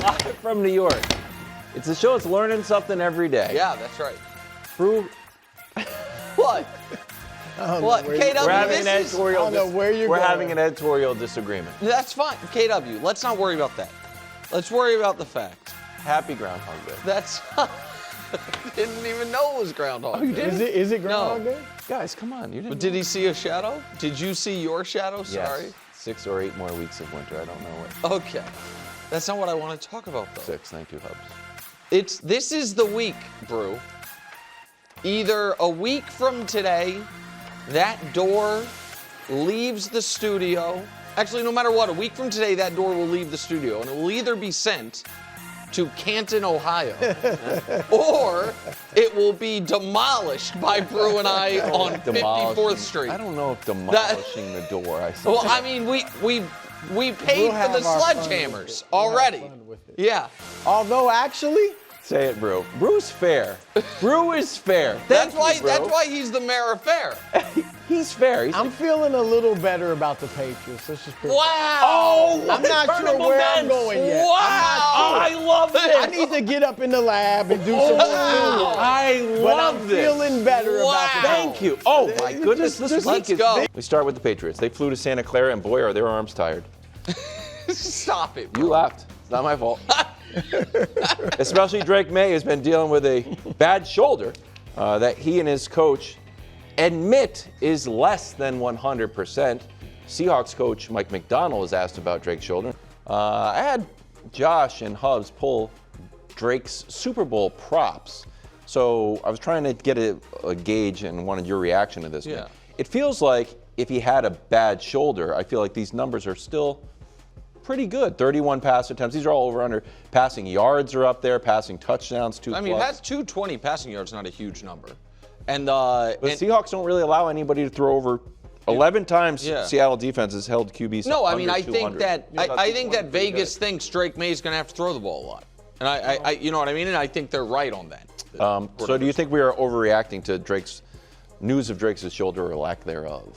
Live from New York. It's a show that's learning something every day. Yeah, that's right. Brew. What? What? KW, We're having an editorial disagreement. That's fine. KW, let's not worry about that. Let's worry about the facts. Happy Groundhog Day. That's didn't even know it was Groundhog Day. you didn't? Is it Groundhog Day? Guys, come on. You didn't. But did he see a shadow? Did you see your shadow? Sorry. Yes. 6 or 8 more weeks of winter. I don't know what. Okay. That's not what I want to talk about, though. 6. Thank you, Hubs. This is the week, Brew. Either a week from today, that door leaves the studio. Actually, no matter what, a week from today, that door will leave the studio, and it will either be sent to Canton, Ohio, or it will be demolished by Brew and I on 54th Street. I don't know if demolishing the door. Well, I mean, we paid for the sledgehammers already. Yeah. Although, actually, say it, Brew. Brew's fair. Brew is fair. That's why he's the mayor of fair. He's fair. I'm feeling a little better about the Patriots. Let's just put Wow. Oh, I'm not sure where I'm going yet. Wow. I love this. I need to get up in the lab and do some more schoolwork. I love this. But I'm feeling better about the Thank you. Oh, my goodness. This week let's is go. big. We start with the Patriots. They flew to Santa Clara, and boy, are their arms tired. Stop it, bro. You laughed. It's not my fault. Especially Drake Maye has been dealing with a bad shoulder that he and his coach admit is less than 100%. Seahawks coach Mike Macdonald was asked about Drake's shoulder. I had Josh and Hubs pull Drake's Super Bowl props. So I was trying to get a gauge and wanted your reaction to this. Yeah. It feels like if he had a bad shoulder, I feel like these numbers are still pretty good. 31 pass attempts. These are all over under. Passing yards are up there. Passing touchdowns, 2+. I mean, that's 220 passing yards, not a huge number. And but Seahawks don't really allow anybody to throw over 11 times. Yeah. Seattle defense has held QBs. No, I mean, under I think 200. that I think that Vegas thinks Drake May's going to have to throw the ball a lot, and I you know what I mean, and I think they're right on that. So do you think we are overreacting to Drake's news of Drake's shoulder or lack thereof?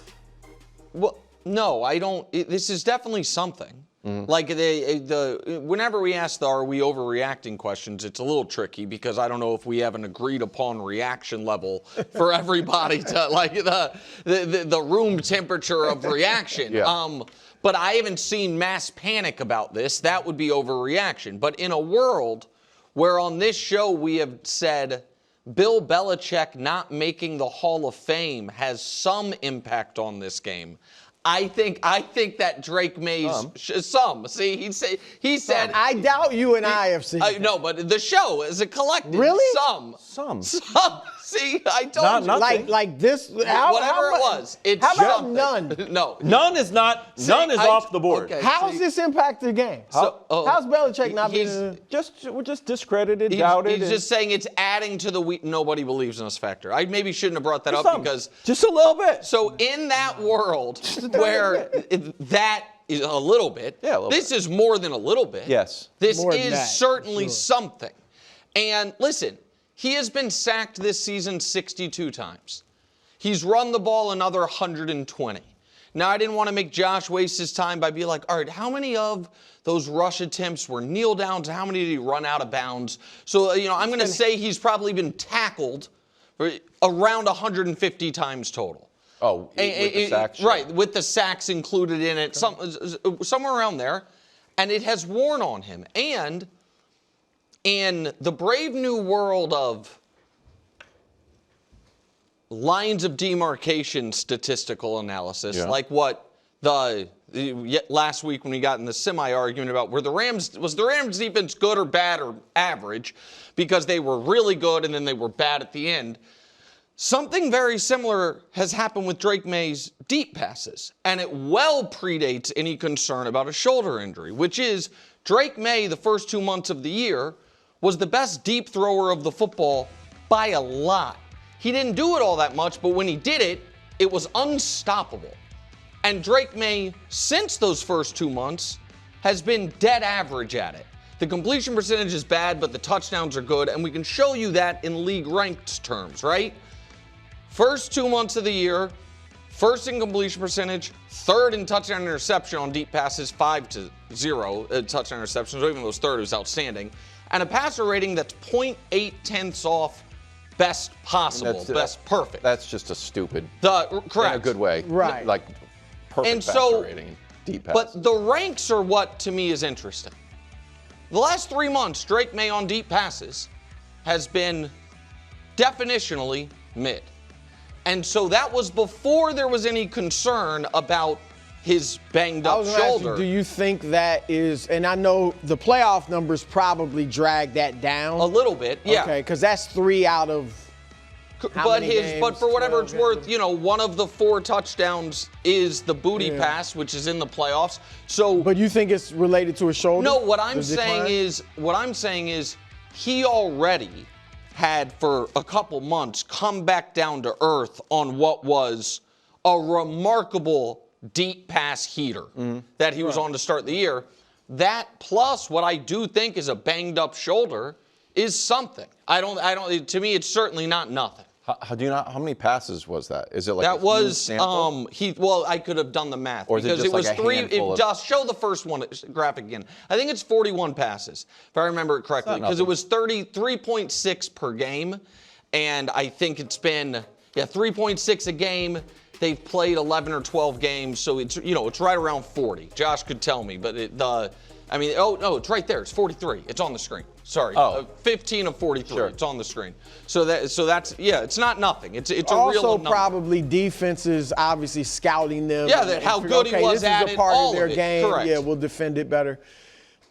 Well, no, I don't. This is definitely something. Like whenever we ask the "Are we overreacting?" questions, it's a little tricky because I don't know if we have an agreed upon reaction level for everybody to like the room temperature of reaction. Yeah. But I haven't seen mass panic about this. That would be overreaction. But in a world where on this show we have said Bill Belichick not making the Hall of Fame has some impact on this game. I think that Drake May's some. See, he said. I doubt you and I have seen. No, but the show is a collective. Really? Some. See, I told you. Like this. Whatever it was. It's how about something. none? No. None is not. None is off the board. Okay, How does this impact the game? How's Belichick not being? We're just discredited, He's doubted. just saying it's adding to the nobody believes in us factor. I maybe shouldn't have brought that up because just a little bit. So in that world where that is a little bit, this is more than a little bit. Yes. This is certainly something. And listen, he has been sacked this season 62 times. He's run the ball another 120. Now, I didn't want to make Josh waste his time by being like, all right, how many of those rush attempts were kneel downs? How many did he run out of bounds? So, I'm going to say he's probably been tackled around 150 times total. Oh, with the sacks. Right, with the sacks included in it, somewhere around there. And it has worn on him. And in the brave new world of lines of demarcation statistical analysis, like what last week when we got in the semi-argument about was the Rams defense good or bad or average, because they were really good and then they were bad at the end. Something very similar has happened with Drake May's deep passes, and it well predates any concern about a shoulder injury, which is Drake Maye, the first 2 months of the year, was the best deep thrower of the football by a lot. He didn't do it all that much, but when he did it, it was unstoppable. And Drake Maye, since those first 2 months, has been dead average at it. The completion percentage is bad, but the touchdowns are good, and we can show you that in league ranked terms, right? First 2 months of the year, first in completion percentage, third in touchdown interception on deep passes, 5 to 0 touchdown interceptions, or even those third was outstanding, and a passer rating that's 0.8 off best possible, best perfect. That's just a stupid. Correct. In a good way. Right. Like perfect passer rating. Deep pass. But the ranks are what to me is interesting. The last 3 months, Drake Maye on deep passes has been definitionally mid. And so that was before there was any concern about his banged up shoulder. Do you think that is, and I know the playoff numbers probably drag that down. A little bit, yeah. Okay, because that's 3 out of but for whatever it's worth, you know, one of the 4 touchdowns is the booty pass, which is in the playoffs. So, but you think it's related to a shoulder? No, what I'm saying is he already had for a couple months come back down to earth on what was a remarkable deep pass heater that he was on to start the year. That plus what I do think is a banged up shoulder is something. To me, it's certainly not nothing. How many passes was that? Is it like that was I could have done the math or because it was like 3. Just show the first one graphic again. I think it's 41 passes if I remember it correctly because it was 33.6 per game, and I think it's been 3.6 a game. They've played 11 or 12 games, so it's it's right around 40. Josh could tell me, but it's right there. It's 43. It's on the screen. Sorry, 15 of 43. Sure. It's on the screen. So that's it's not nothing. It's a also real number. Probably defenses obviously scouting them. Yeah, how good he was at it. This is a part of their game. Correct. Yeah, we'll defend it better.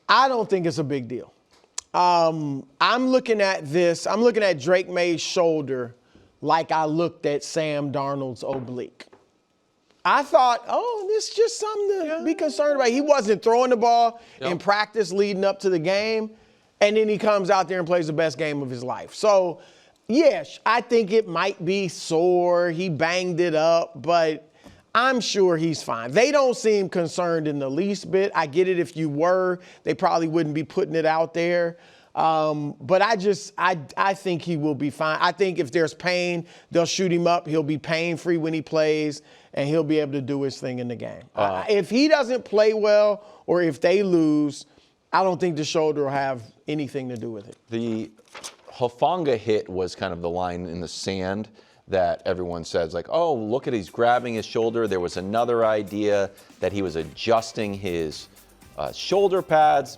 I don't think it's a big deal. I'm looking at this. I'm looking at Drake Maye's shoulder like I looked at Sam Darnold's oblique. I thought, this is just something to be concerned about. He wasn't throwing the ball in practice leading up to the game, and then he comes out there and plays the best game of his life. So, yes, I think it might be sore. He banged it up, but I'm sure he's fine. They don't seem concerned in the least bit. I get it if you were. They probably wouldn't be putting it out there. But I think he will be fine. I think if there's pain, they'll shoot him up. He'll be pain-free when he plays, and he'll be able to do his thing in the game. If he doesn't play well or if they lose, I don't think the shoulder will have anything to do with it. The Hufanga hit was kind of the line in the sand that everyone says, like, oh, look at he's grabbing his shoulder. There was another idea that he was adjusting his shoulder pads,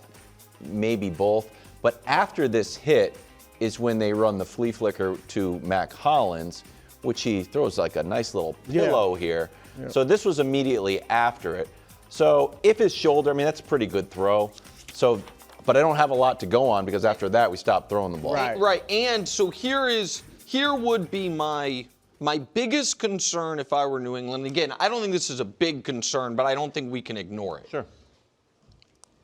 maybe both. But after this hit is when they run the flea flicker to Mac Hollins, which he throws like a nice little pillow here. Yeah. So this was immediately after it. So if his shoulder, that's a pretty good throw. So, but I don't have a lot to go on because after that we stopped throwing the ball. Right. And so here would be my biggest concern if I were New England. Again, I don't think this is a big concern, but I don't think we can ignore it. Sure.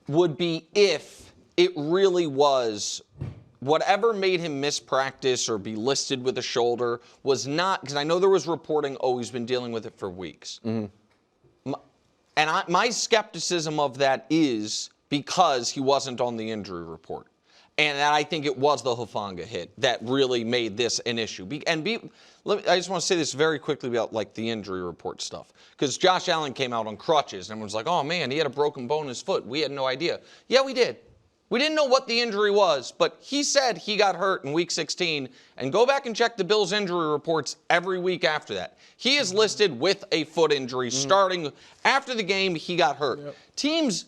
Would be if it really was whatever made him miss practice or be listed with a shoulder was not, because I know there was reporting, he's been dealing with it for weeks. Mm-hmm. And my skepticism of that is because he wasn't on the injury report. And I think it was the Hufanga hit that really made this an issue. I just want to say this very quickly about like the injury report stuff. Because Josh Allen came out on crutches and was like, oh man, he had a broken bone in his foot. We had no idea. Yeah, we did. We didn't know what the injury was, but he said he got hurt in week 16. And go back and check the Bills' injury reports every week after that. He is listed with a foot injury starting after the game he got hurt. Yep. Teams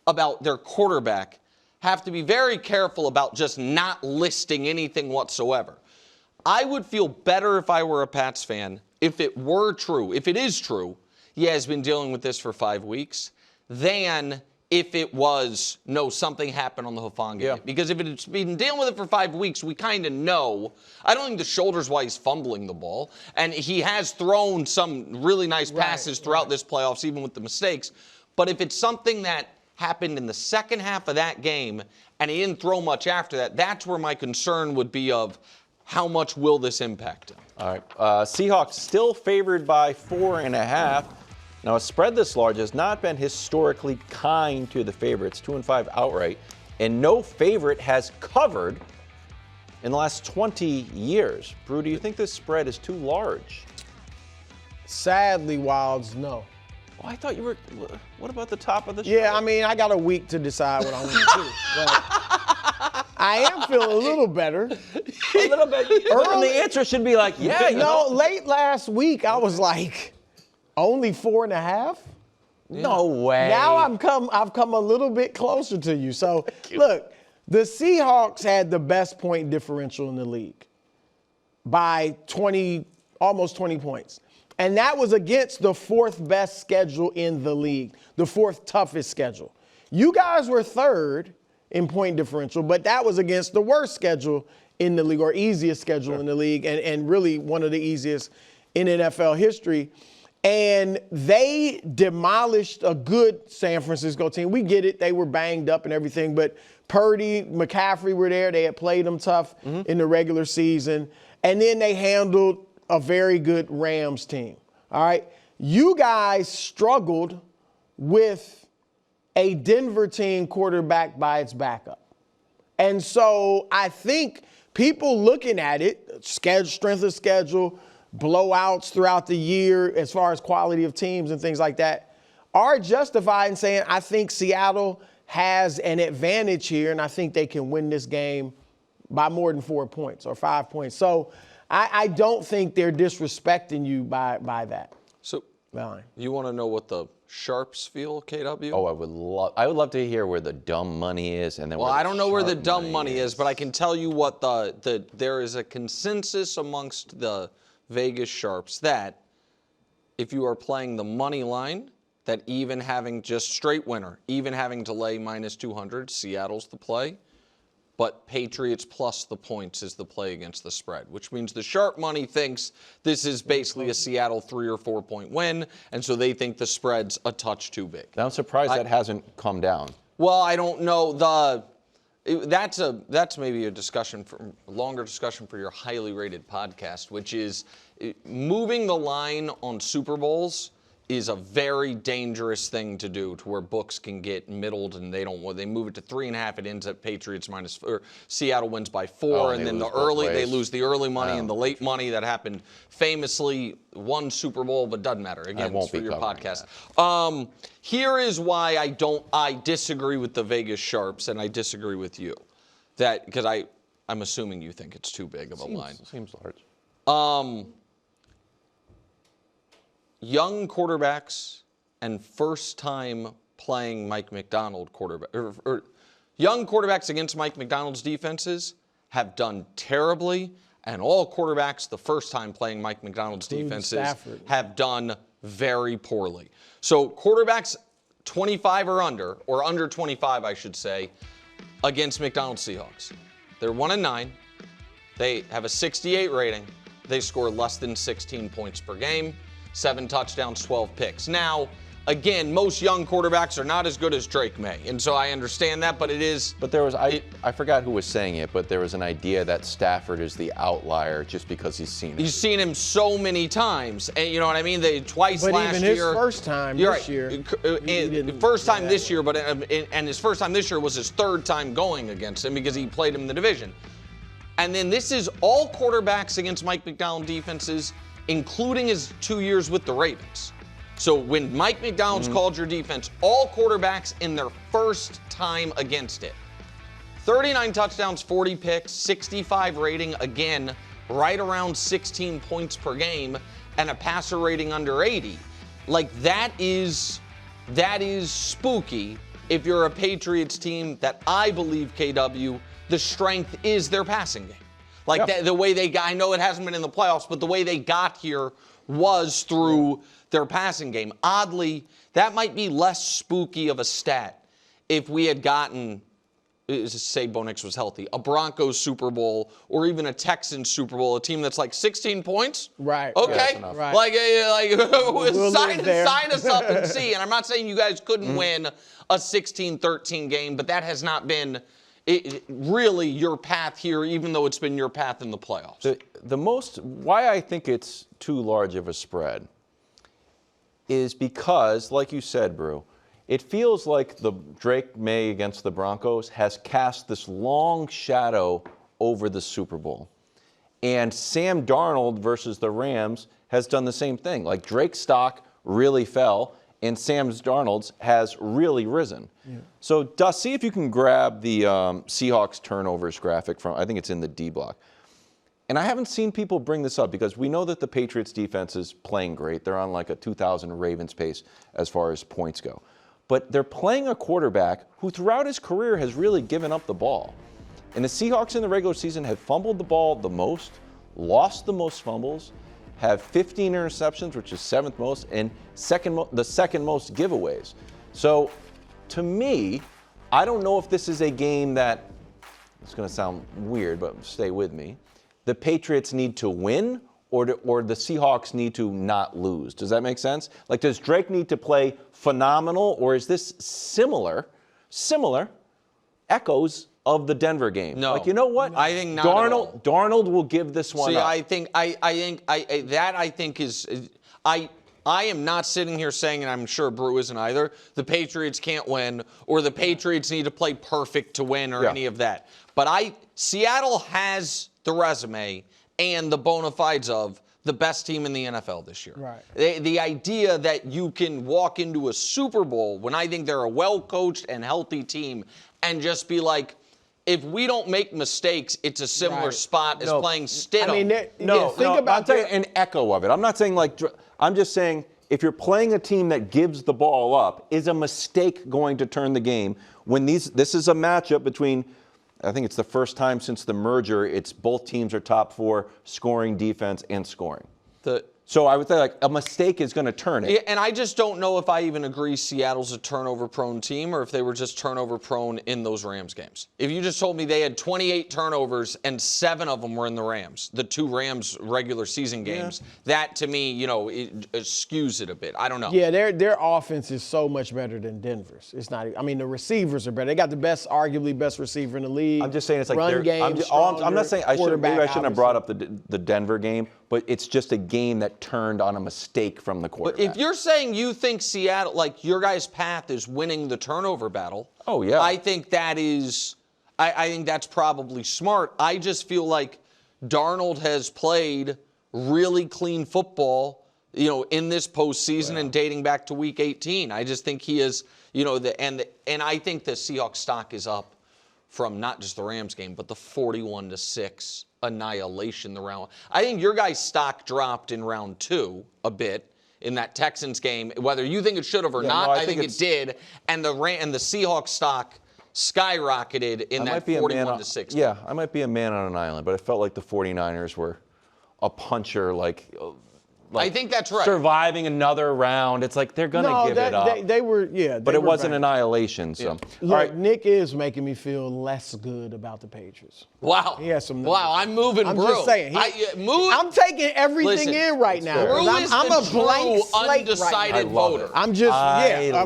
about their quarterback have to be very careful about just not listing anything whatsoever. I would feel better if I were a Pats fan if it were true, if it is true, he's been dealing with this for 5 weeks, than if it was, no, something happened on the Hufanga. Yeah. Because if it's been dealing with it for 5 weeks, we kind of know. I don't think the shoulder's why he's fumbling the ball. And he has thrown some really nice passes throughout this playoffs, even with the mistakes. But if it's something that happened in the second half of that game and he didn't throw much after that, that's where my concern would be of how much will this impact him. All right. Seahawks still favored by 4.5. Now, a spread this large has not been historically kind to the favorites, 2-5 outright, and no favorite has covered in the last 20 years. Brew, do you think this spread is too large? Sadly, Wilds, no. Oh, I thought you were. What about the top of the show? Yeah, I mean, I got a week to decide what I want to do. But I am feeling a little better. A little bit. And the answer should be like, yeah. No, late last week, I was like, only 4.5? No way. Now I've come a little bit closer to you. So, look, the Seahawks had the best point differential in the league by almost 20 points. And that was against the fourth best schedule in the league, the fourth toughest schedule. You guys were third in point differential, but that was against the worst schedule in the league, or easiest schedule in the league, and really one of the easiest in NFL history. And they demolished a good San Francisco team. We get it. They were banged up and everything, but Purdy, McCaffrey were there. They had played them tough in the regular season. And then they handled a very good Rams team. All right. You guys struggled with a Denver team quarterbacked by its backup. And so I think people looking at it, strength of schedule, blowouts throughout the year as far as quality of teams and things like that, are justified in saying, I think Seattle has an advantage here, and I think they can win this game by more than 4 points or 5 points. So I don't think they're disrespecting you by that. So line. You want to know what the sharps feel, KW? Oh, I would love to hear where the dumb money is, and then. Well, I don't know where the dumb money is, but I can tell you what there is a consensus amongst the Vegas sharps that if you are playing the money line, that even having just straight winner, even having to lay minus 200, Seattle's the play. But Patriots plus the points is the play against the spread, which means the sharp money thinks this is basically a Seattle 3 or 4 point win, and so they think the spread's a touch too big. I'm surprised that hasn't come down. Well, I don't know. That's maybe a longer discussion for your highly rated podcast, which is moving the line on Super Bowls is a very dangerous thing to do, to where books can get middled and they move it to 3.5. It ends at Patriots or Seattle wins by 4, and then they lose the early money and the late money. That happened famously one Super Bowl, but doesn't matter. Again, it's for your podcast. Here is why I disagree with the Vegas sharps, and I disagree with you, because I'm assuming you think it's too big of a line. Seems large. Young quarterbacks and first-time playing Mike Macdonald quarterback, or young quarterbacks against Mike Macdonald's defenses have done terribly, and all quarterbacks the first time playing Mike Macdonald's defenses have done very poorly. So quarterbacks 25 or under 25, I should say, against Macdonald's Seahawks. They're 1-9. They have a 68 rating. They score less than 16 points per game. 7 touchdowns, 12 picks. Now, again, most young quarterbacks are not as good as Drake Maye, and so I understand that, but it is. But there was, I forgot who was saying it, but there was an idea that Stafford is the outlier just because he's seen it. You've seen him so many times, and you know what I mean? Twice but last even year. His first time this year. First time this year, and his first time this year was his third time going against him because he played him in the division. And then this is all quarterbacks against Mike Macdonald defenses, including his 2 years with the Ravens. So when Mike Macdonald's called your defense, all quarterbacks in their first time against it. 39 touchdowns, 40 picks, 65 rating, again, right around 16 points per game, and a passer rating under 80. Like, that is spooky if you're a Patriots team that I believe, KW, the strength is their passing game. Like, the way they got, I know it hasn't been in the playoffs, but the way they got here was through their passing game. Oddly, that might be less spooky of a stat if we had gotten, say Bo Nix was healthy, a Broncos Super Bowl or even a Texans Super Bowl, a team that's like 16 points. Right. Okay. Yeah, right. Like We'll sign us up and see. And I'm not saying you guys couldn't win a 16-13 game, but that has not been really your path here, even though it's been your path in the playoffs. Why I think it's too large of a spread is because, like you said, Brew, it feels like the Drake Maye against the Broncos has cast this long shadow over the Super Bowl. And Sam Darnold versus the Rams has done the same thing. Like, Drake's stock really fell, and Sam Darnold's has really risen. Yeah. So, Dust, see if you can grab the Seahawks turnovers graphic from, I think it's in the D block. And I haven't seen people bring this up because we know that the Patriots defense is playing great. They're on like a 2000 Ravens pace as far as points go. But they're playing a quarterback who throughout his career has really given up the ball. And the Seahawks in the regular season have fumbled the ball the most, lost the most fumbles, have 15 interceptions, which is 7th most, and the second most giveaways. So to me, I don't know if this is a game that, it's going to sound weird, but stay with me, the Patriots need to win or the Seahawks need to not lose. Does that make sense? Like, does Drake need to play phenomenal, or is this similar echoes of the Denver game? No. Like, you know what? I think not at all. Darnold will give this one up. I am not sitting here saying, and I'm sure Brew isn't either, the Patriots can't win or the Patriots need to play perfect to win or any of that. But Seattle has the resume and the bona fides of the best team in the NFL this year. Right. The idea that you can walk into a Super Bowl when I think they're a well-coached and healthy team and just be like, if we don't make mistakes, it's a similar spot as playing Stidham. I mean, think about an echo of it. I'm not saying I'm just saying if you're playing a team that gives the ball up, is a mistake going to turn the game when this is a matchup between, I think it's the first time since the merger, it's both teams are top 4 scoring, defense, and scoring. So I would say like a mistake is going to turn it. Yeah, and I just don't know if I even agree Seattle's a turnover-prone team or if they were just turnover-prone in those Rams games. If you just told me they had 28 turnovers and 7 of them were in the Rams, the 2 Rams regular season games, that to me, it skews it a bit. I don't know. Yeah, their offense is so much better than Denver's. It's not. I mean, the receivers are better. They got the arguably best receiver in the league. I'm just saying it's like run game. I'm not saying maybe I shouldn't have brought up the Denver game, but it's just a game that turned on a mistake from the quarterback. But if you're saying you think Seattle, like your guys' path is winning the turnover battle, I think that is, I think that's probably smart. I just feel like Darnold has played really clean football, in this postseason and dating back to Week 18. I just think he is, and I think the Seahawks stock is up from not just the Rams game, but the 41-6 annihilation the round. I think your guys' stock dropped in round 2 a bit in that Texans game. Whether you think it should have or not, I think it did. And the Seahawks stock skyrocketed in that 41-6. Yeah, I might be a man on an island, but I felt like the 49ers were a puncher, I think that's right. Surviving another round. It's like they're going to give it up. They were, but it wasn't annihilation. So. Yeah. Look, right. Nick is making me feel less good about the Patriots. Wow. He has some. Wow, I'm moving, I'm Brew. just saying. I'm taking everything in right now. Brew is I'm a blank slate undecided right voter. I'm just,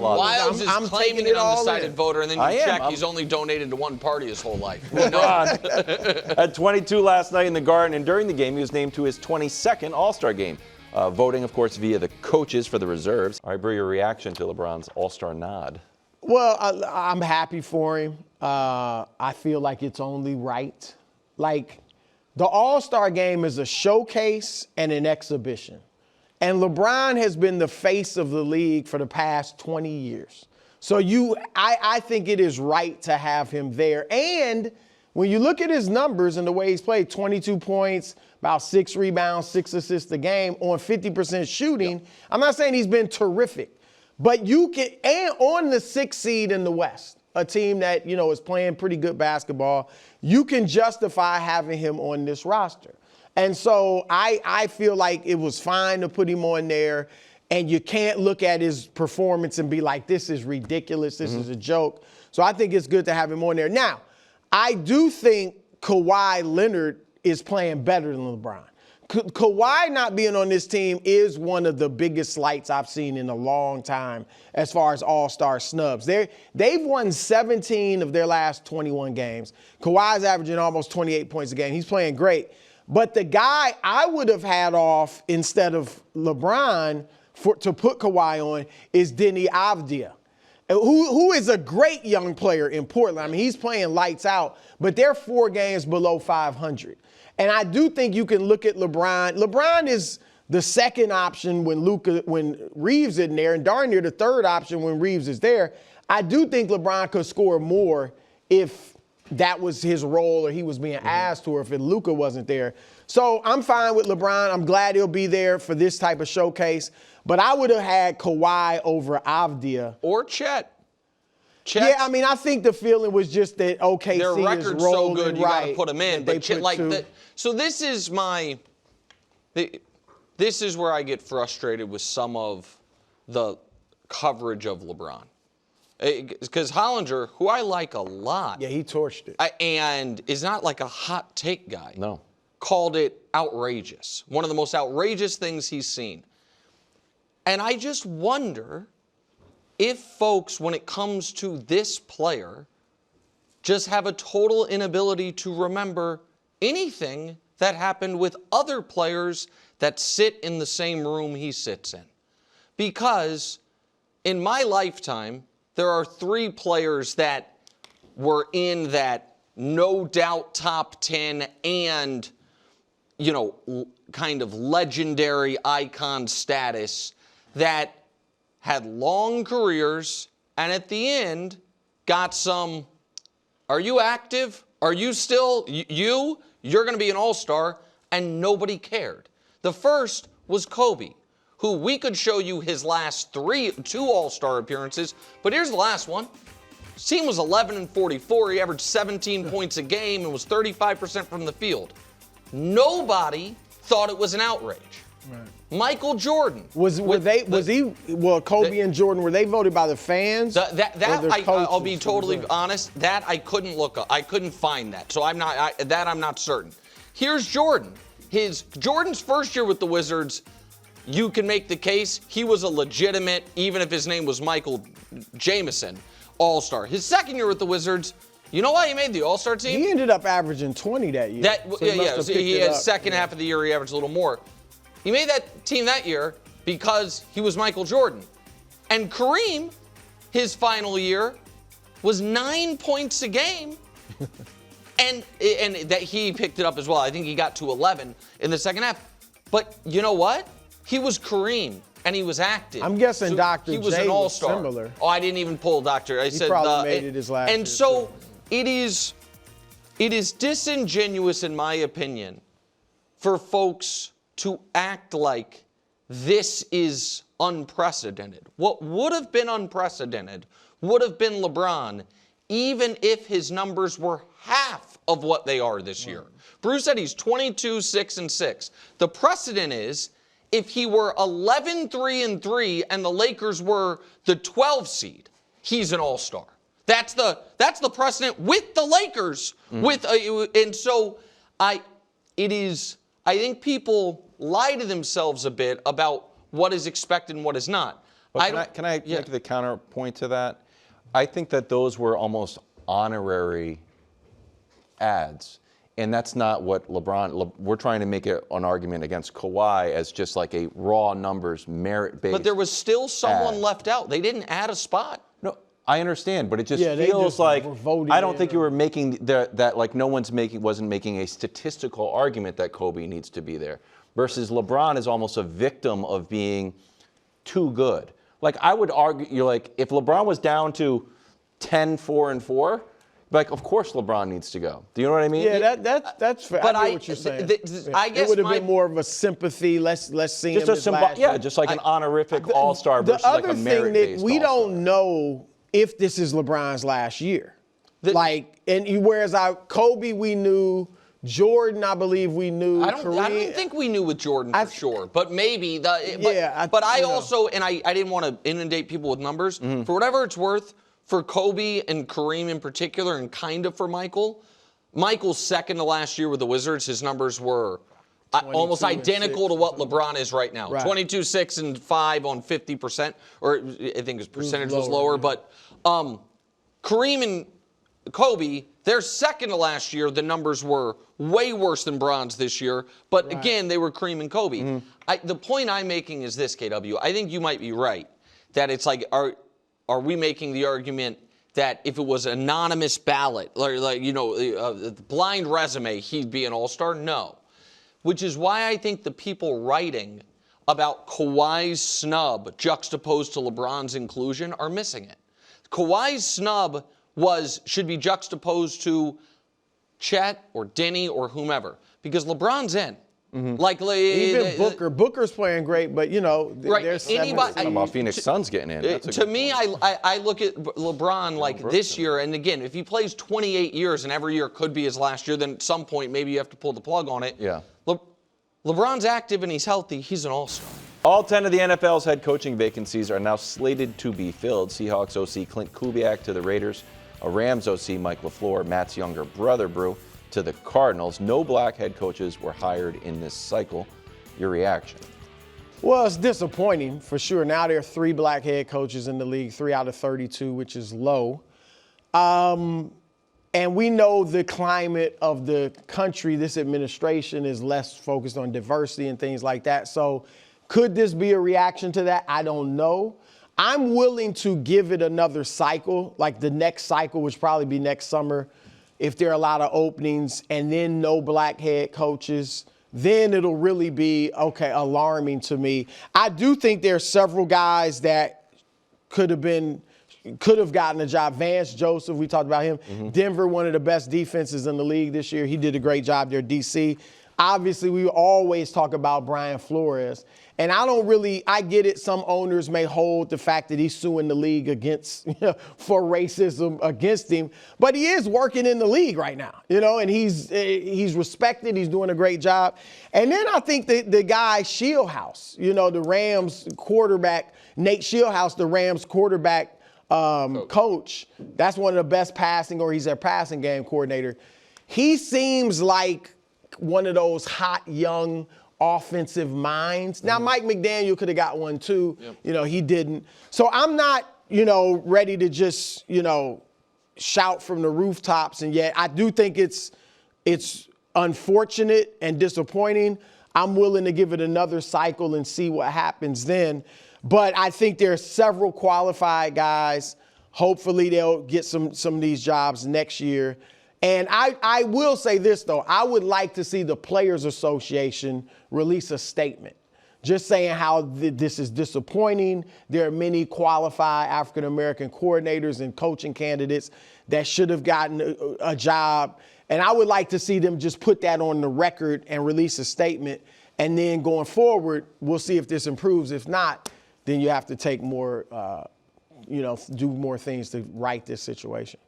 Wiles is claiming an undecided voter, and then you check he's only donated to one party his whole life. LeBron had 22 last night in the Garden, and during the game, he was named to his 22nd All-Star game. Voting, of course, via the coaches for the reserves. All right, Brew, your reaction to LeBron's All-Star nod? Well, I'm happy for him. I feel like it's only right. Like, the All-Star game is a showcase and an exhibition. And LeBron has been the face of the league for the past 20 years. So I think it is right to have him there. And when you look at his numbers and the way he's played, 22 points, about 6 rebounds, 6 assists a game on 50% shooting. Yep. I'm not saying he's been terrific, but you can, and on the 6th seed in the West, a team that, is playing pretty good basketball, you can justify having him on this roster. And so I feel like it was fine to put him on there, and you can't look at his performance and be like, this is ridiculous, this is a joke. So I think it's good to have him on there. Now, I do think Kawhi Leonard is playing better than LeBron. Kawhi not being on this team is one of the biggest slights I've seen in a long time as far as all-star snubs. They've won 17 of their last 21 games. Kawhi's averaging almost 28 points a game. He's playing great. But the guy I would have had off instead of LeBron to put Kawhi on is Denny Avdia, who is a great young player in Portland. I mean, he's playing lights out, but they're 4 games below 500. And I do think you can look at LeBron. LeBron is the second option when Reeves isn't there, and darn near the third option when Reeves is there. I do think LeBron could score more if that was his role or he was being asked to, or if Luka wasn't there. So I'm fine with LeBron. I'm glad he'll be there for this type of showcase. But I would have had Kawhi over Avdia. Or Chet. Yeah, I mean, I think the feeling was just that OKC their record's so good, you got to right, put them in. But Chet, so this is this is where I get frustrated with some of the coverage of LeBron. Because Hollinger, who I like a lot. Yeah, he torched it. And is not like a hot take guy. No. Called it outrageous. One of the most outrageous things he's seen. And I just wonder if folks, when it comes to this player, just have a total inability to remember anything that happened with other players that sit in the same room he sits in. Because in my lifetime, there are 3 players that were in that no doubt top 10 and, you know, kind of legendary icon status that had long careers and at the end got some, are you active? Are you still, you're going to be an all-star, and nobody cared. The first was Kobe, who we could show you his last 2 all-star appearances, but here's the last one. His team was 11-44. He averaged 17 points a game and was 35% from the field. Nobody thought it was an outrage. Right. Michael Jordan. Kobe and Jordan, were they voted by the fans? I'll be totally honest, that I couldn't look up. I couldn't find that. So I'm not certain. Here's Jordan. Jordan's first year with the Wizards, you can make the case he was a legitimate, even if his name was Michael Jameson, all-star. His second year with the Wizards, you know why he made the all-star team? He ended up averaging 20 that year. He had second half of the year, he averaged a little more. He made that team that year because he was Michael Jordan. And Kareem, his final year, was 9 points a game. and that he picked it up as well. I think he got to 11 in the second half. But you know what? He was Kareem, and he was active. I'm guessing so Dr. He was J an all-star. was similar. Oh, I didn't even pull Dr. I said probably made it his last and year, so too. It is disingenuous, in my opinion, for folks to act like this is unprecedented. What would have been unprecedented would have been LeBron, even if his numbers were half of what they are this year. Bruce said he's 22-6-6. The precedent is if he were 11-3-3 and the Lakers were the 12 seed, he's an all-star. That's the precedent with the Lakers. I think people lie to themselves a bit about what is expected and what is not. But can I make the counterpoint to that? I think that those were almost honorary ads. And that's not what we're trying to make an argument against Kawhi as just like a raw numbers, merit-based. But there was still someone left out. They didn't add a spot. No, I understand, but it just feels like I don't think you were making that like no one's wasn't making a statistical argument that Kobe needs to be there. Versus LeBron is almost a victim of being too good. Like I would argue, if LeBron was down to 10-4-4. Like, of course LeBron needs to go. Do you know what I mean? Yeah, that's fair. But I get what you're saying. I guess it would have been more of a sympathy. Let's see him. Just just like an honorific all-star versus like a merit-based all-star. The other thing that we don't know if this is LeBron's last year. Whereas Kobe we knew, Jordan I believe we knew. I don't think we knew with Jordan for sure, but maybe. I also didn't want to inundate people with numbers. Mm-hmm. For whatever it's worth. For Kobe and Kareem in particular, and kind of for Michael's second to last year with the Wizards, his numbers were almost identical to what LeBron is right now. Right. 22-6-5 on 50%, or I think his percentage was lower. But Kareem and Kobe, their second to last year, the numbers were way worse than Bron's this year. But again, they were Kareem and Kobe. Mm-hmm. The point I'm making is this, KW. I think you might be right, that it's like, are we making the argument that if it was anonymous ballot, blind resume, he'd be an all-star? No. Which is why I think the people writing about Kawhi's snub juxtaposed to LeBron's inclusion are missing it. Kawhi's snub should be juxtaposed to Chet or Denny or whomever, because LeBron's in. Like even Booker's playing great, but there's Talking about Phoenix Suns getting in. To me, I look at LeBron like this year, and again, if he plays 28 years and every year could be his last year, then at some point maybe you have to pull the plug on it. Yeah. LeBron's active and he's healthy. He's an all-star. All 10 of the NFL's head coaching vacancies are now slated to be filled. Seahawks OC Clint Kubiak to the Raiders, a Rams OC Mike LaFleur, Matt's younger brother Brew, to the Cardinals. No black head coaches were hired in this cycle. Your reaction? Well, it's disappointing for sure. Now there are 3 black head coaches in the league, 3 out of 32, which is low. And we know the climate of the country, this administration is less focused on diversity and things like that. So could this be a reaction to that? I don't know. I'm willing to give it another cycle, like the next cycle, which probably be next summer, if there are a lot of openings, and then no black head coaches, then it'll really be, alarming to me. I do think there are several guys that could have gotten a job. Vance Joseph, we talked about him. Denver, one of the best defenses in the league this year. He did a great job there, DC. Obviously, we always talk about Brian Flores. And I get it. Some owners may hold the fact that he's suing the league for racism against him, but he is working in the league right now, and he's respected. He's doing a great job. And then I think the guy Shieldhouse, the Rams quarterback, Nate Shieldhouse, the Rams quarterback coach, that's one of the best he's their passing game coordinator. He seems like one of those hot young offensive minds. Now, Mike McDaniel could have got one too. Yep. He didn't. So I'm not, ready to just, shout from the rooftops. And yet I do think it's unfortunate and disappointing. I'm willing to give it another cycle and see what happens then. But I think there are several qualified guys. Hopefully they'll get some of these jobs next year. And I will say this, though. I would like to see the Players Association release a statement just saying how this is disappointing. There are many qualified African-American coordinators and coaching candidates that should have gotten a job. And I would like to see them just put that on the record and release a statement. And then going forward, we'll see if this improves. If not, then you have to take more, do more things to right this situation.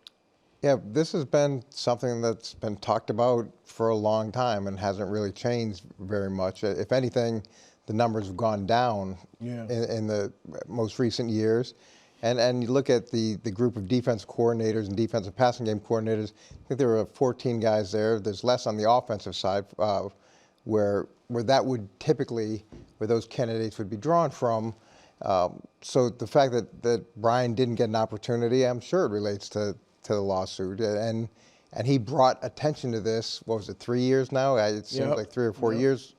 Yeah, this has been something that's been talked about for a long time and hasn't really changed very much. If anything, the numbers have gone down in the most recent years. And you look at the group of defense coordinators and defensive passing game coordinators, I think there were 14 guys there. There's less on the offensive side where that would typically, where those candidates would be drawn from. So the fact that Brian didn't get an opportunity, I'm sure it relates to the lawsuit, and he brought attention to this. What was it, 3 years now? It seems like 3 or 4 years.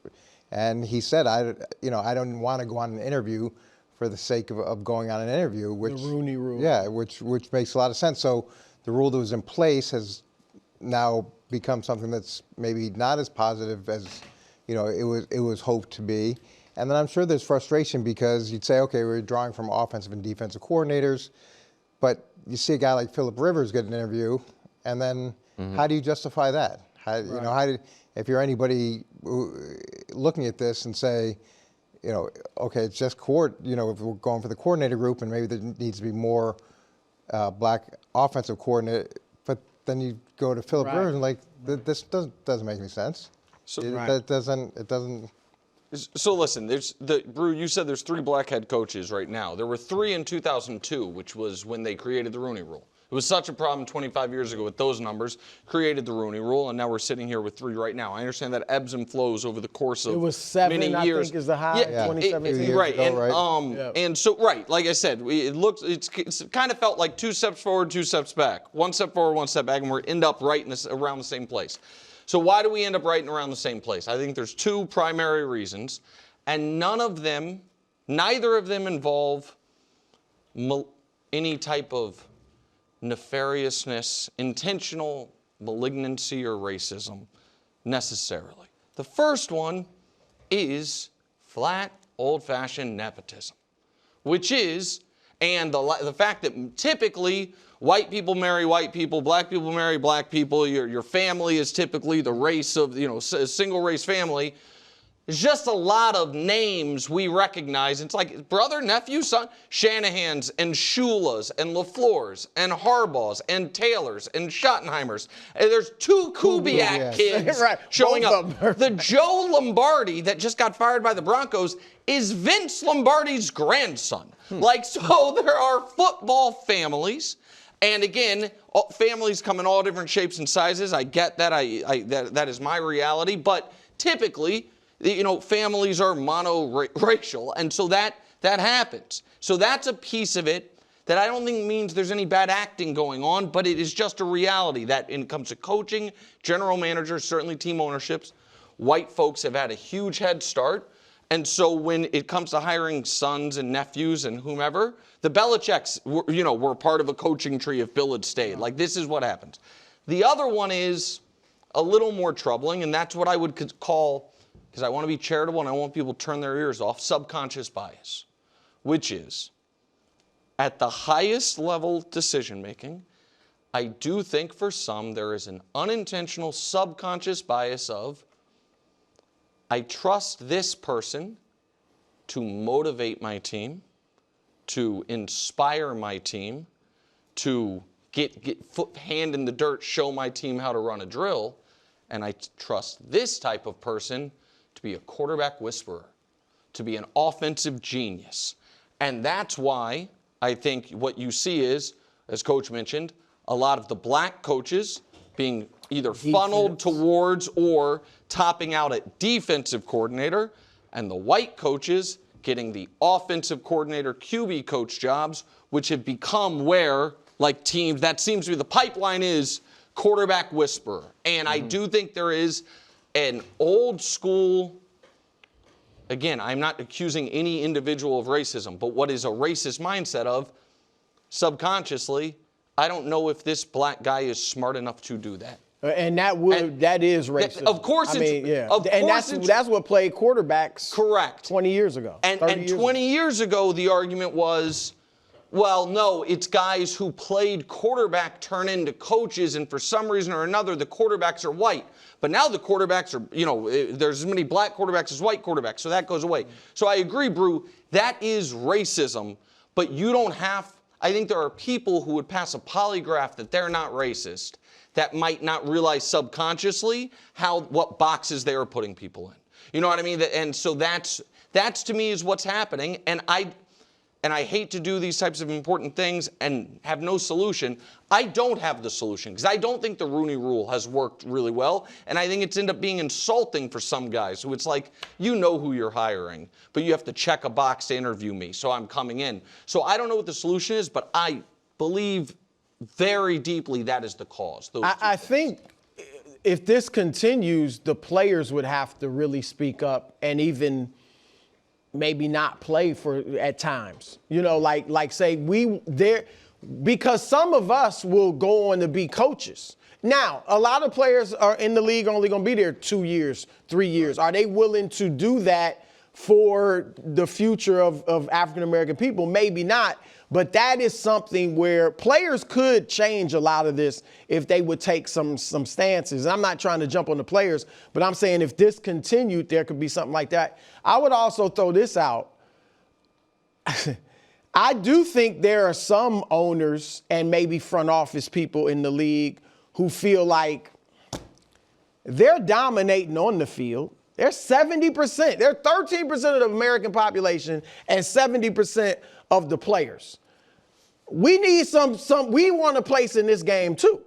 And he said, I don't want to go on an interview for the sake of going on an interview. Which, the Rooney Rule. Yeah, which makes a lot of sense. So the rule that was in place has now become something that's maybe not as positive as it was hoped to be. And then I'm sure there's frustration because you'd say, okay, we're drawing from offensive and defensive coordinators, but you see a guy like Phillip Rivers get an interview, and then how do you justify that? If you're anybody looking at this and say, okay, it's just if we're going for the coordinator group, and maybe there needs to be more black offensive coordinator, but then you go to Phillip Rivers and this doesn't make any sense. So it doesn't. So listen, Brew, you said there's 3 black head coaches right now. There were 3 in 2002, which was when they created the Rooney Rule. It was such a problem 25 years ago with those numbers, created the Rooney Rule, and now we're sitting here with 3 right now. I understand that ebbs and flows over the course of many years. It was 7, I think, is the high, 2017. Right, and so, like I said, it's kind of felt like 2 steps forward, 2 steps back. 1 step forward, 1 step back, and we're end up right around the same place. So why do we end up right and around the same place? I think there's 2 primary reasons, and neither of them involve any type of nefariousness, intentional malignancy, or racism necessarily. The first one is flat old-fashioned nepotism, which is, and the fact that typically white people marry white people, black people marry black people, your family is typically the race of, a single race family. There's just a lot of names we recognize. It's like brother, nephew, son, Shanahans and Shulas and LaFleurs and Harbaughs and Taylors and Schottenheimers. And there's 2 Kubiak kids right. showing Both up. The Joe Lombardi that just got fired by the Broncos is Vince Lombardi's grandson. So there are football families. And again, families come in all different shapes and sizes. I get that. That is my reality. But typically, families are monoracial, and so that happens. So that's a piece of it that I don't think means there's any bad acting going on, but it is just a reality that when it comes to coaching, general managers, certainly team ownerships, white folks have had a huge head start. And so when it comes to hiring sons and nephews and whomever, the Belichicks were part of a coaching tree if Bill had stayed. Like, this is what happens. The other one is a little more troubling, and that's what I would call, because I want to be charitable and I want people to turn their ears off, subconscious bias, which is at the highest level decision making, I do think for some there is an unintentional subconscious bias of, I trust this person to motivate my team, to inspire my team, to get hand in the dirt, show my team how to run a drill, and I trust this type of person to be a quarterback whisperer, to be an offensive genius. And that's why I think what you see is, as Coach mentioned, a lot of the black coaches being either funneled towards or topping out at defensive coordinator, and the white coaches getting the offensive coordinator QB coach jobs, which have become where, like teams, that seems to be the pipeline is quarterback whisperer. And I do think there is an old school, again, I'm not accusing any individual of racism, but what is a racist mindset of, subconsciously, I don't know if this black guy is smart enough to do that. And that is racist. Of course, that's what played quarterbacks. Correct. 20 years ago. And 20 years ago, the argument was, well, no, it's guys who played quarterback turn into coaches, and for some reason or another, the quarterbacks are white. But now the quarterbacks are, there's as many black quarterbacks as white quarterbacks, so that goes away. So I agree, Brew, that is racism, but you don't have, I think there are people who would pass a polygraph that they're not racist, that might not realize subconsciously what boxes they are putting people in. You know what I mean? And so that's to me is what's happening. And I hate to do these types of important things and have no solution. I don't have the solution because I don't think the Rooney Rule has worked really well. And I think it's ended up being insulting for some guys who it's like, you know who you're hiring, but you have to check a box to interview me, so I'm coming in. So I don't know what the solution is, but I believe very deeply that is the cause. I think if this continues, the players would have to really speak up and even maybe not play at times. Like say because some of us will go on to be coaches. Now, a lot of players are in the league only going to be there 2 years, 3 years. Are they willing to do that for the future of African American people? Maybe not. But that is something where players could change a lot of this if they would take some stances. And I'm not trying to jump on the players, but I'm saying if this continued, there could be something like that. I would also throw this out. I do think there are some owners and maybe front office people in the league who feel like they're dominating on the field. They're 70%. They're 13% of the American population and 70% of the players. We need we want a place in this game too.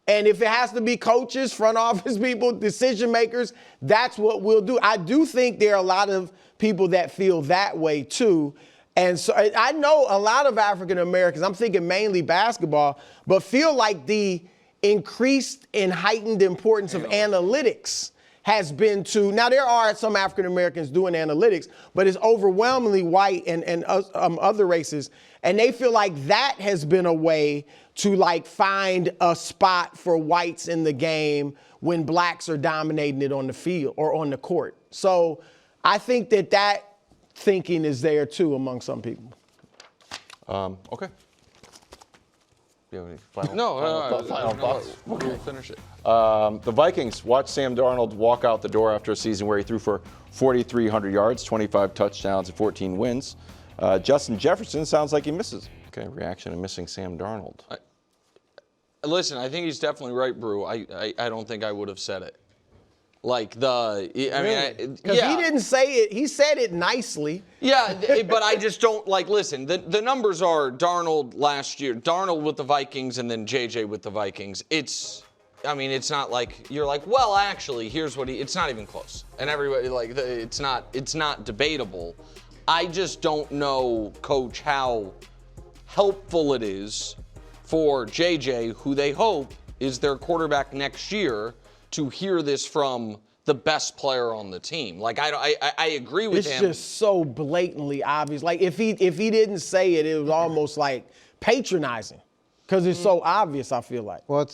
And if it has to be coaches, front office people, decision makers, that's what we'll do. I do think there are a lot of people that feel that way too. And so I know a lot of African Americans, I'm thinking mainly basketball, but feel like the increased and heightened importance of analytics has been to, now there are some African Americans doing analytics, but it's overwhelmingly white and other races. And they feel like that has been a way to like find a spot for whites in the game when blacks are dominating it on the field or on the court. So I think that thinking is there too among some people. Okay. You have any final, No, final thoughts? We'll finish it. The Vikings watched Sam Darnold walk out the door after a season where he threw for 4,300 yards, 25 touchdowns, and 14 wins. Justin Jefferson sounds like he misses. Okay, reaction to missing Sam Darnold. Listen, I think he's definitely right, Brew. I don't think I would have said it. Like the, Because he didn't say it. He said it nicely. Yeah, but I just don't, like, listen, the numbers are Darnold last year, Darnold with the Vikings, and then JJ with the Vikings. It's not like, you're like, well, actually, here's what it's not even close. And everybody, like, it's not debatable. I just don't know, Coach, how helpful it is for JJ, who they hope is their quarterback next year, to hear this from the best player on the team. Like, I agree with him. It's just so blatantly obvious. Like, if he didn't say it, it was almost like patronizing, because it's so obvious, I feel like. Well,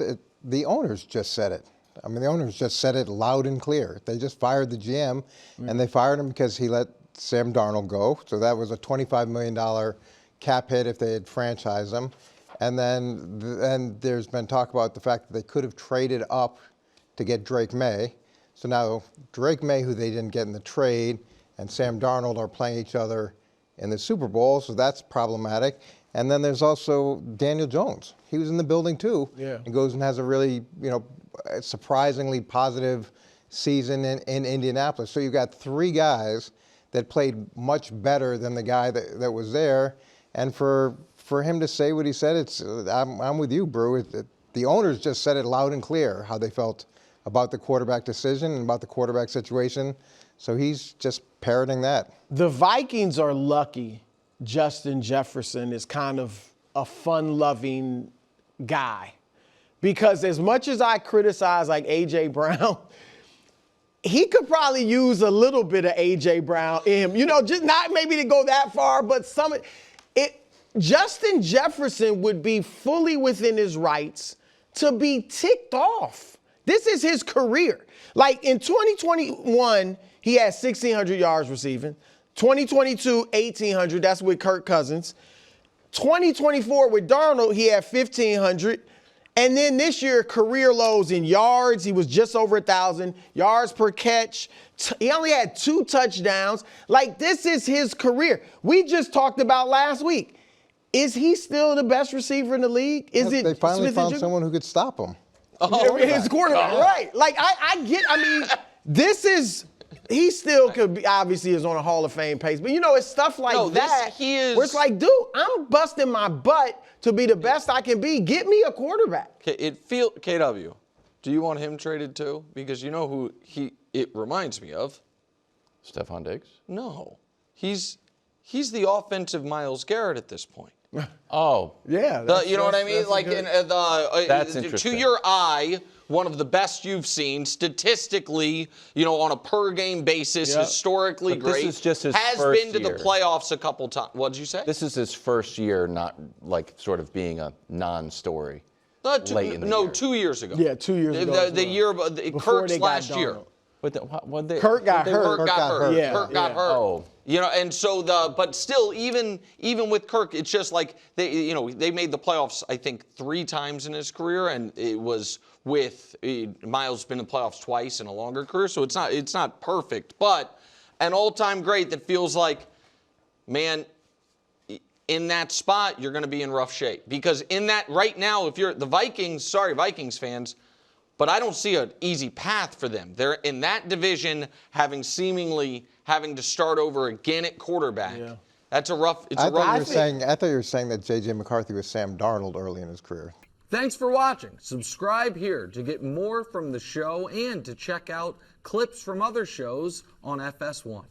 the owners just said it. I mean, the owners just said it loud and clear. They just fired the GM, and they fired him because he let Sam Darnold go. So that was a $25 million cap hit if they had franchised him. And then there's been talk about the fact that they could have traded up to get Drake Maye. So now Drake Maye, who they didn't get in the trade, and Sam Darnold are playing each other in the Super Bowl, so that's problematic. And then there's also Daniel Jones. He was in the building too. Yeah. And goes and has a really, surprisingly positive season in Indianapolis. So you've got three guys that played much better than the guy that was there. And for him to say what he said, I'm with you, Brew. The owners just said it loud and clear how they felt about the quarterback decision and about the quarterback situation. So he's just parroting that. The Vikings are lucky Justin Jefferson is kind of a fun-loving guy. Because as much as I criticize like A.J. Brown, he could probably use a little bit of A.J. Brown in him. Just not maybe to go that far, but Justin Jefferson would be fully within his rights to be ticked off. This is his career. Like in 2021, he had 1,600 yards receiving. 2022, 1,800. That's with Kirk Cousins. 2024 with Darnold, he had 1,500. And then this year, career lows in yards. He was just over 1,000 yards per catch. He only had 2 touchdowns. Like, this is his career. We just talked about last week. Is he still the best receiver in the league? They finally found someone who could stop him. His quarterback, right. Like, he still could be, obviously is on a Hall of Fame pace. But, it's stuff like that where it's like, dude, I'm busting my butt to be the best I can be. Get me a quarterback. KW, do you want him traded too? Because you know who it reminds me of? Stephon Diggs? No. He's the offensive Myles Garrett at this point. Oh. Yeah. You know what I mean? Like, that's interesting. To your eye, one of the best you've seen statistically, on a per game basis, historically But great. this is just his has first been to year. the playoffs a couple times. What did you say? This is his first year, not like sort of being a non-story. late in the year. 2 years ago. Yeah, 2 years ago. The year Before Kirk's they got last year. Darnold. But Kirk got hurt. Kirk got hurt. Yeah, Kirk got hurt. Oh. And so but still, even with Kirk, it's just like they made the playoffs, I think, 3 times in his career, and it was with Miles been in the playoffs twice in a longer career, so it's not perfect, but an all-time great that feels like, man, in that spot, you're going to be in rough shape. Because in that right now, if you're the Vikings, sorry, Vikings fans, but I don't see an easy path for them. They're in that division, seemingly having to start over again at quarterback. Yeah. That's a rough. I thought you were saying that J.J. McCarthy was Sam Darnold early in his career. Thanks for watching. Subscribe here to get more from the show and to check out clips from other shows on FS1.